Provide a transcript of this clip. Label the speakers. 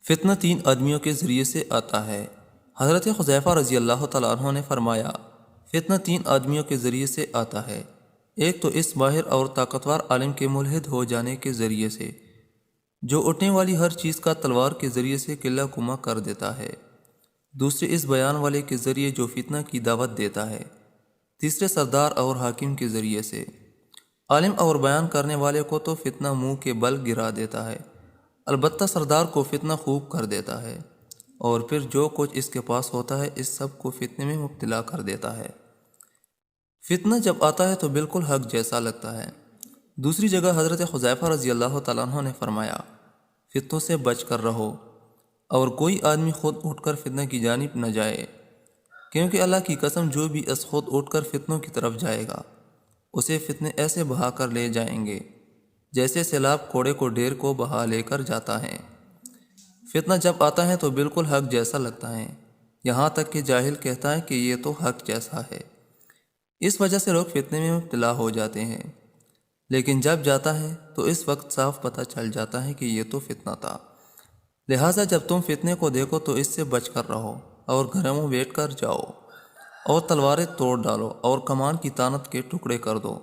Speaker 1: فتنہ تین آدمیوں کے ذریعے سے آتا ہے۔ حضرت حذیفہ رضی اللہ تعالیٰ عنہ نے فرمایا، فتنہ تین آدمیوں کے ذریعے سے آتا ہے۔ ایک تو اس ماہر اور طاقتور عالم کے ملحد ہو جانے کے ذریعے سے، جو اٹھنے والی ہر چیز کا تلوار کے ذریعے سے قلہ کما کر دیتا ہے۔ دوسرے اس بیان والے کے ذریعے جو فتنہ کی دعوت دیتا ہے۔ تیسرے سردار اور حاکم کے ذریعے سے۔ عالم اور بیان کرنے والے کو تو فتنہ منہ کے بل گرا دیتا ہے، البتہ سردار کو فتنہ خوب کر دیتا ہے، اور پھر جو کچھ اس کے پاس ہوتا ہے اس سب کو فتنے میں مبتلا کر دیتا ہے۔ فتنہ جب آتا ہے تو بالکل حق جیسا لگتا ہے۔ دوسری جگہ حضرت حذیفہ رضی اللہ تعالیٰ عنہ نے فرمایا، فتنوں سے بچ کر رہو، اور کوئی آدمی خود اٹھ کر فتنہ کی جانب نہ جائے، کیونکہ اللہ کی قسم جو بھی از خود اٹھ کر فتنوں کی طرف جائے گا اسے فتنے ایسے بہا کر لے جائیں گے جیسے سیلاب کوڑے کو ڈیر کو بہا لے کر جاتا ہے۔ فتنہ جب آتا ہے تو بالکل حق جیسا لگتا ہے، یہاں تک کہ جاہل کہتا ہے کہ یہ تو حق جیسا ہے۔ اس وجہ سے لوگ فتنے میں مبتلا ہو جاتے ہیں، لیکن جب جاتا ہے تو اس وقت صاف پتہ چل جاتا ہے کہ یہ تو فتنہ تھا۔ لہٰذا جب تم فتنے کو دیکھو تو اس سے بچ کر رہو، اور گھروں بیٹھ کر جاؤ، اور تلواریں توڑ ڈالو اور کمان کی تانت کے ٹکڑے کر دو۔